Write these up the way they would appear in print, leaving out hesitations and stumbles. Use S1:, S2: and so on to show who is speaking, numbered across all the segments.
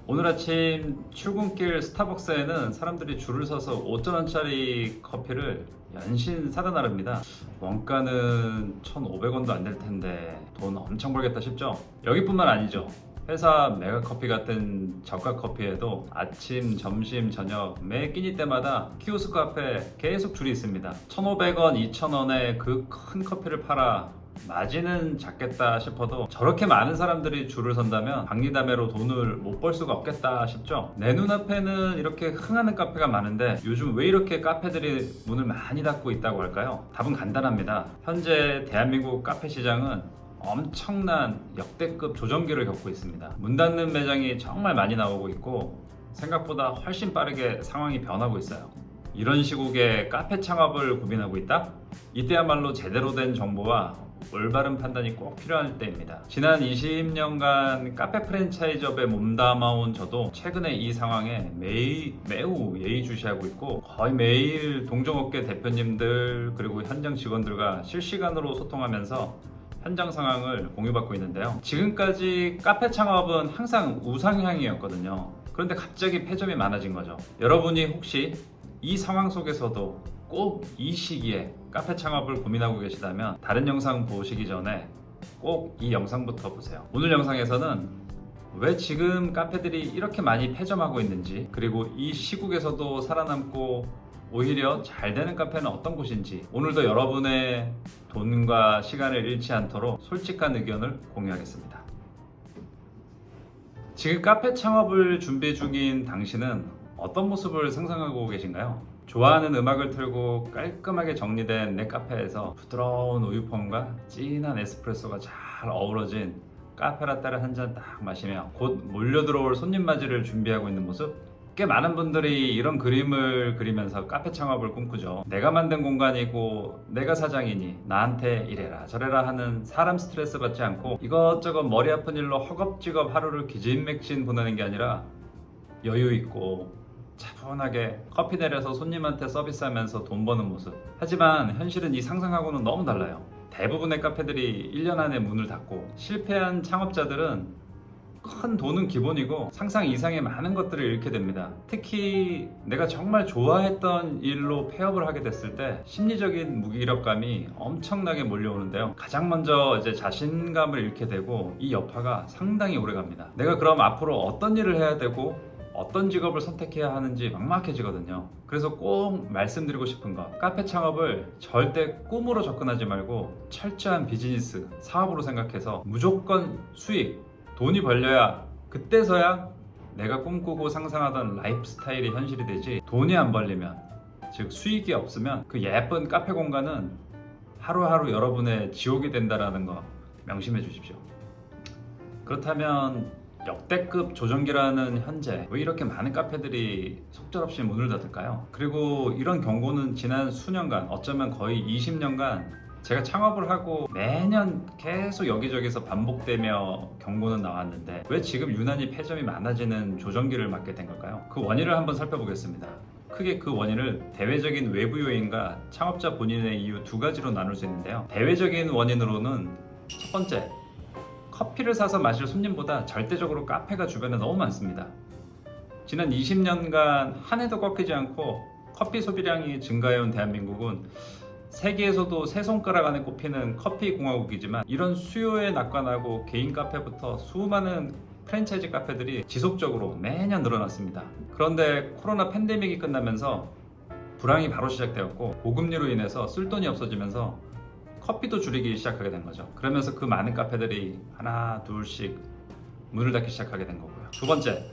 S1: 오늘 아침 출근길 스타벅스에는 사람들이 줄을 서서 5,000원짜리 커피를 연신 사다 나릅니다. 원가는 1,500원도 안 될 텐데 돈 엄청 벌겠다 싶죠? 여기뿐만 아니죠. 회사 메가커피 같은 저가 커피에도 아침, 점심, 저녁 매 끼니 때마다 키오스크 앞에 계속 줄이 있습니다. 1,500원, 2,000원에 그 큰 커피를 팔아 마진은 작겠다 싶어도 저렇게 많은 사람들이 줄을 선다면 박리담회로 돈을 못 벌 수가 없겠다 싶죠. 내 눈앞에는 이렇게 흥하는 카페가 많은데 요즘 왜 이렇게 카페들이 문을 많이 닫고 있다고 할까요? 답은 간단합니다. 현재 대한민국 카페 시장은 엄청난 역대급 조정기를 겪고 있습니다. 문 닫는 매장이 정말 많이 나오고 있고 생각보다 훨씬 빠르게 상황이 변하고 있어요. 이런 시국에 카페 창업을 고민하고 있다? 이때야말로 제대로 된 정보와 올바른 판단이 꼭 필요할 때입니다. 지난 20년간 카페 프랜차이즈업에 몸담아온 저도 최근에 이 상황에 매우 예의주시하고 있고 거의 매일 동종업계 대표님들 그리고 현장 직원들과 실시간으로 소통하면서 현장 상황을 공유받고 있는데요. 지금까지 카페 창업은 항상 우상향이었거든요. 그런데 갑자기 폐점이 많아진 거죠. 여러분이 혹시 이 상황 속에서도 꼭 이 시기에 카페 창업을 고민하고 계시다면 다른 영상 보시기 전에 꼭 이 영상부터 보세요. 오늘 영상에서는 왜 지금 카페들이 이렇게 많이 폐점하고 있는지, 그리고 이 시국에서도 살아남고 오히려 잘 되는 카페는 어떤 곳인지, 오늘도 여러분의 돈과 시간을 잃지 않도록 솔직한 의견을 공유하겠습니다. 지금 카페 창업을 준비 중인 당신은 어떤 모습을 상상하고 계신가요? 좋아하는 음악을 틀고 깔끔하게 정리된 내 카페에서 부드러운 우유펌과 진한 에스프레소가 잘 어우러진 카페라떼를 한 잔 딱 마시며 곧 몰려들어올 손님 맞이를 준비하고 있는 모습? 꽤 많은 분들이 이런 그림을 그리면서 카페 창업을 꿈꾸죠. 내가 만든 공간이고 내가 사장이니 나한테 이래라 저래라 하는 사람 스트레스 받지 않고 이것저것 머리 아픈 일로 허겁지겁 하루를 기진맥진 보내는 게 아니라 여유 있고 차분하게 커피 내려서 손님한테 서비스하면서 돈 버는 모습. 하지만 현실은 이 상상하고는 너무 달라요. 대부분의 카페들이 1년 안에 문을 닫고 실패한 창업자들은 큰 돈은 기본이고 상상 이상의 많은 것들을 잃게 됩니다. 특히 내가 정말 좋아했던 일로 폐업을 하게 됐을 때 심리적인 무기력감이 엄청나게 몰려오는데요. 가장 먼저 이제 자신감을 잃게 되고 이 여파가 상당히 오래 갑니다. 내가 그럼 앞으로 어떤 일을 해야 되고 어떤 직업을 선택해야 하는지 막막해지거든요. 그래서 꼭 말씀드리고 싶은 거, 카페 창업을 절대 꿈으로 접근하지 말고 철저한 비즈니스, 사업으로 생각해서 무조건 수익, 돈이 벌려야 그때서야 내가 꿈꾸고 상상하던 라이프 스타일이 현실이 되지, 돈이 안 벌리면, 즉 수익이 없으면 그 예쁜 카페 공간은 하루하루 여러분의 지옥이 된다는 거 명심해 주십시오. 그렇다면 역대급 조정기라는 현재 왜 이렇게 많은 카페들이 속절없이 문을 닫을까요? 그리고 이런 경고는 지난 수년간, 어쩌면 거의 20년간 제가 창업을 하고 매년 계속 여기저기서 반복되며 경고는 나왔는데 왜 지금 유난히 폐점이 많아지는 조정기를 맞게 된 걸까요? 그 원인을 한번 살펴보겠습니다. 크게 그 원인을 대외적인 외부 요인과 창업자 본인의 이유 두 가지로 나눌 수 있는데요. 대외적인 원인으로는 첫 번째, 커피를 사서 마실 손님보다 절대적으로 카페가 주변에 너무 많습니다. 지난 20년간 한 해도 꺾이지 않고 커피 소비량이 증가해온 대한민국은 세계에서도 세 손가락 안에 꼽히는 커피 공화국이지만 이런 수요에 낙관하고 개인 카페부터 수많은 프랜차이즈 카페들이 지속적으로 매년 늘어났습니다. 그런데 코로나 팬데믹이 끝나면서 불황이 바로 시작되었고 고금리로 인해서 쓸 돈이 없어지면서 커피도 줄이기 시작하게 된 거죠. 그러면서 그 많은 카페들이 하나 둘씩 문을 닫기 시작하게 된 거고요. 두 번째,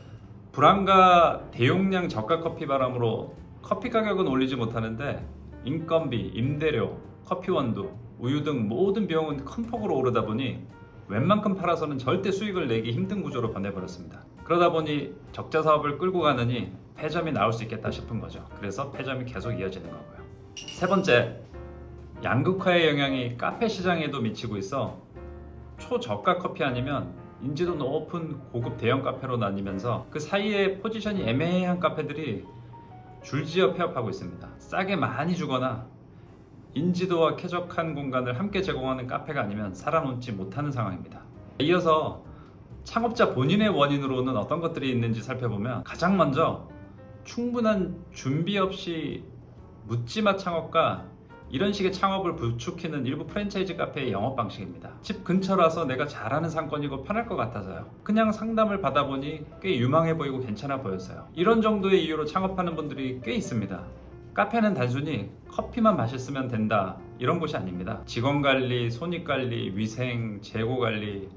S1: 불황과 대용량 저가 커피 바람으로 커피 가격은 올리지 못하는데 인건비, 임대료, 커피 원두, 우유 등 모든 비용은 큰 폭으로 오르다 보니 웬만큼 팔아서는 절대 수익을 내기 힘든 구조로 변해버렸습니다. 그러다 보니 적자 사업을 끌고 가느니 폐점이 나올 수 있겠다 싶은 거죠. 그래서 폐점이 계속 이어지는 거고요. 세 번째, 양극화의 영향이 카페 시장에도 미치고 있어 초저가 커피 아니면 인지도 높은 고급 대형 카페로 나뉘면서 그 사이에 포지션이 애매한 카페들이 줄지어 폐업하고 있습니다. 싸게 많이 주거나 인지도와 쾌적한 공간을 함께 제공하는 카페가 아니면 살아남지 못하는 상황입니다. 이어서 창업자 본인의 원인으로는 어떤 것들이 있는지 살펴보면 가장 먼저 충분한 준비 없이 묻지마 창업과 이런 식의 창업을 부추기는 일부 프랜차이즈 카페의 영업 방식입니다. 집 근처라서 내가 잘하는 상권이고 편할 것 같아서요. 그냥 상담을 받아보니 꽤 유망해 보이고 괜찮아 보였어요. 이런 정도의 이유로 창업하는 분들이 꽤 있습니다. 카페는 단순히 커피만 맛있으면 된다 이런 곳이 아닙니다. 직원관리, 손익관리, 위생, 재고관리,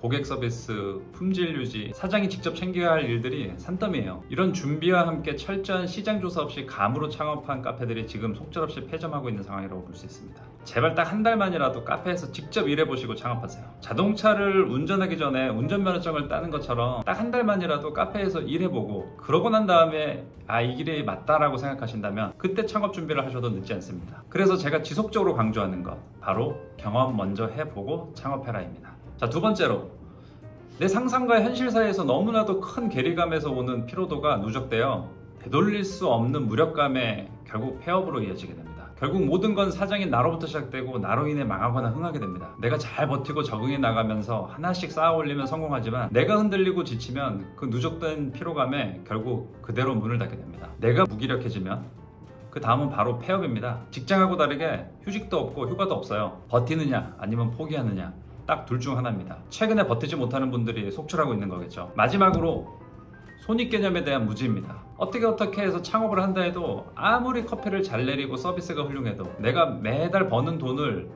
S1: 고객 서비스, 품질 유지, 사장이 직접 챙겨야 할 일들이 산더미예요. 이런 준비와 함께 철저한 시장 조사 없이 감으로 창업한 카페들이 지금 속절없이 폐점하고 있는 상황이라고 볼 수 있습니다. 제발 딱 한 달만이라도 카페에서 직접 일해보시고 창업하세요. 자동차를 운전하기 전에 운전면허증을 따는 것처럼 딱 한 달만이라도 카페에서 일해보고 그러고 난 다음에 이 길이 맞다라고 생각하신다면 그때 창업 준비를 하셔도 늦지 않습니다. 그래서 제가 지속적으로 강조하는 것 바로 경험 먼저 해보고 창업해라입니다. 자, 두 번째로 내 상상과 현실 사이에서 너무나도 큰 괴리감에서 오는 피로도가 누적되어 되돌릴 수 없는 무력감에 결국 폐업으로 이어지게 됩니다. 결국 모든 건 사장인 나로부터 시작되고 나로 인해 망하거나 흥하게 됩니다. 내가 잘 버티고 적응해 나가면서 하나씩 쌓아 올리면 성공하지만 내가 흔들리고 지치면 그 누적된 피로감에 결국 그대로 문을 닫게 됩니다. 내가 무기력해지면 그 다음은 바로 폐업입니다. 직장하고 다르게 휴직도 없고 휴가도 없어요. 버티느냐 아니면 포기하느냐 딱 둘 중 하나입니다. 최근에 버티지 못하는 분들이 속출하고 있는 거겠죠. 마지막으로 손익 개념에 대한 무지입니다. 어떻게 해서 창업을 한다 해도 아무리 커피를 잘 내리고 서비스가 훌륭해도 내가 매달 버는 돈을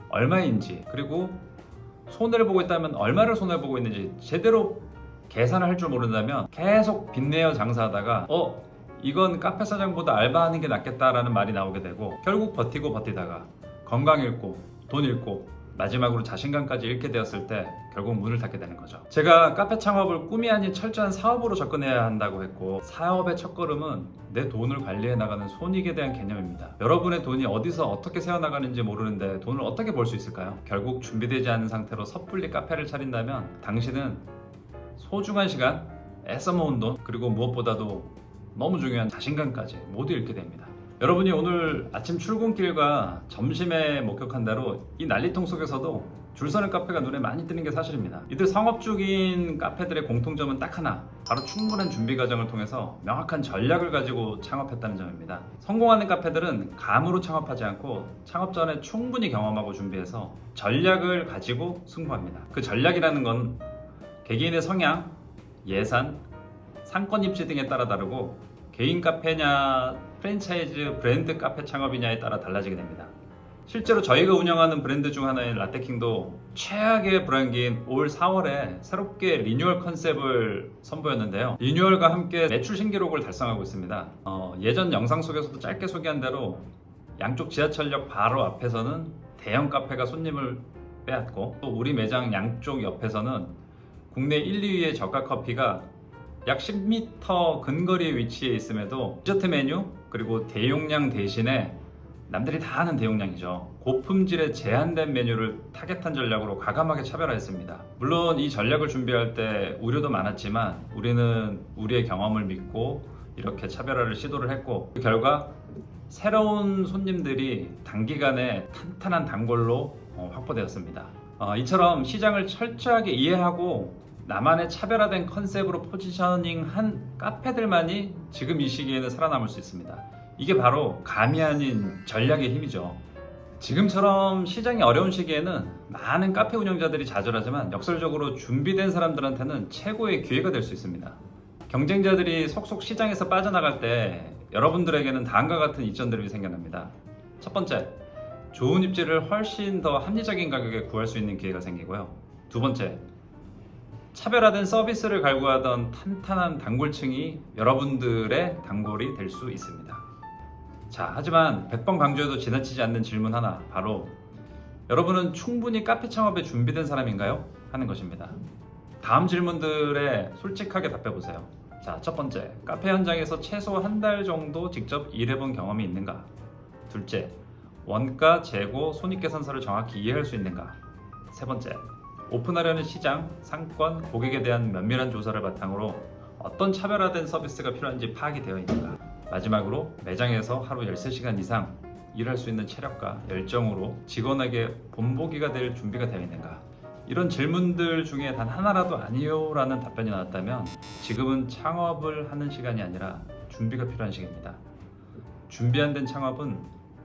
S1: 얼마인지 그리고 손해를 보고 있다면 얼마를 손해보고 있는지 제대로 계산을 할 줄 모른다면 계속 빚내어 장사하다가 이건 카페 사장보다 알바하는 게 낫겠다라는 말이 나오게 되고 결국 버티다가 건강 잃고 돈 잃고 마지막으로 자신감까지 잃게 되었을 때 결국 문을 닫게 되는 거죠. 제가 카페 창업을 꿈이 아닌 철저한 사업으로 접근해야 한다고 했고 사업의 첫걸음은 내 돈을 관리해 나가는 손익에 대한 개념입니다. 여러분의 돈이 어디서 어떻게 새어나가는지 모르는데 돈을 어떻게 벌 수 있을까요? 결국 준비되지 않은 상태로 섣불리 카페를 차린다면 당신은 소중한 시간, 애써 모은 돈 그리고 무엇보다도 너무 중요한 자신감까지 모두 잃게 됩니다. 여러분이 오늘 아침 출근길과 점심에 목격한 대로 이 난리통 속에서도 줄 서는 카페가 눈에 많이 띄는 게 사실입니다. 이들 성업 중인 카페들의 공통점은 딱 하나, 바로 충분한 준비 과정을 통해서 명확한 전략을 가지고 창업했다는 점입니다. 성공하는 카페들은 감으로 창업하지 않고 창업 전에 충분히 경험하고 준비해서 전략을 가지고 승부합니다. 그 전략이라는 건 개개인의 성향, 예산, 상권 입지 등에 따라 다르고 개인 카페냐 프랜차이즈 브랜드 카페 창업이냐에 따라 달라지게 됩니다. 실제로 저희가 운영하는 브랜드 중 하나인 라떼킹도 최악의 불황기인 올 4월에 새롭게 리뉴얼 컨셉을 선보였는데요. 리뉴얼과 함께 매출 신기록을 달성하고 있습니다. 예전 영상 속에서도 짧게 소개한 대로 양쪽 지하철역 바로 앞에서는 대형 카페가 손님을 빼앗고 또 우리 매장 양쪽 옆에서는 국내 1, 2위의 저가 커피가 약 10m 근거리에 위치해 있음에도 디저트 메뉴 그리고 대용량 대신에 남들이 다 아는 대용량이죠. 고품질의 제한된 메뉴를 타겟한 전략으로 과감하게 차별화했습니다. 물론 이 전략을 준비할 때 우려도 많았지만 우리는 우리의 경험을 믿고 이렇게 차별화를 시도를 했고 그 결과 새로운 손님들이 단기간에 탄탄한 단골로 확보되었습니다. 이처럼 시장을 철저하게 이해하고 나만의 차별화된 컨셉으로 포지셔닝한 카페들만이 지금 이 시기에는 살아남을 수 있습니다. 이게 바로 감이 아닌 전략의 힘이죠. 지금처럼 시장이 어려운 시기에는 많은 카페 운영자들이 좌절하지만 역설적으로 준비된 사람들한테는 최고의 기회가 될 수 있습니다. 경쟁자들이 속속 시장에서 빠져나갈 때 여러분들에게는 다음과 같은 이점들이 생겨납니다. 첫 번째, 좋은 입지를 훨씬 더 합리적인 가격에 구할 수 있는 기회가 생기고요. 두 번째, 차별화된 서비스를 갈구하던 탄탄한 단골층이 여러분들의 단골이 될 수 있습니다. 자, 하지만 100번 강조해도 지나치지 않는 질문 하나, 바로 여러분은 충분히 카페 창업에 준비된 사람인가요? 하는 것입니다. 다음 질문들에 솔직하게 답해보세요. 자, 첫 번째, 카페 현장에서 최소 한 달 정도 직접 일해본 경험이 있는가? 둘째, 원가, 재고, 손익계산서를 정확히 이해할 수 있는가? 세 번째, 오픈하려는 시장, 상권, 고객에 대한 면밀한 조사를 바탕으로 어떤 차별화된 서비스가 필요한지 파악이 되어 있는가? 마지막으로 매장에서 하루 13시간 이상 일할 수 있는 체력과 열정으로 직원에게 본보기가 될 준비가 되어 있는가? 이런 질문들 중에 단 하나라도 아니요 라는 답변이 나왔다면 지금은 창업을 하는 시간이 아니라 준비가 필요한 시기입니다. 준비 안 된 창업은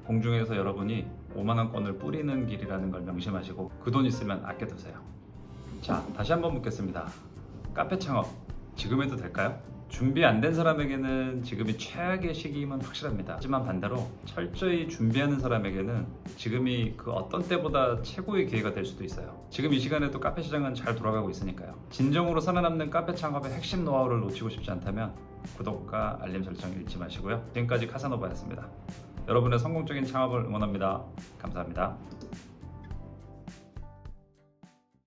S1: 공중에서 여러분이 5만원권을 뿌리는 길이라는 걸 명심하시고 그 돈 있으면 아껴두세요. 자, 다시 한번 묻겠습니다. 카페 창업 지금 해도 될까요? 준비 안 된 사람에게는 지금이 최악의 시기임은 확실합니다. 하지만 반대로 철저히 준비하는 사람에게는 지금이 그 어떤 때보다 최고의 기회가 될 수도 있어요. 지금 이 시간에도 카페 시장은 잘 돌아가고 있으니까요. 진정으로 살아남는 카페 창업의 핵심 노하우를 놓치고 싶지 않다면 구독과 알림 설정 잊지 마시고요. 지금까지 카사노바였습니다. 여러분의 성공적인 창업을 응원합니다. 감사합니다.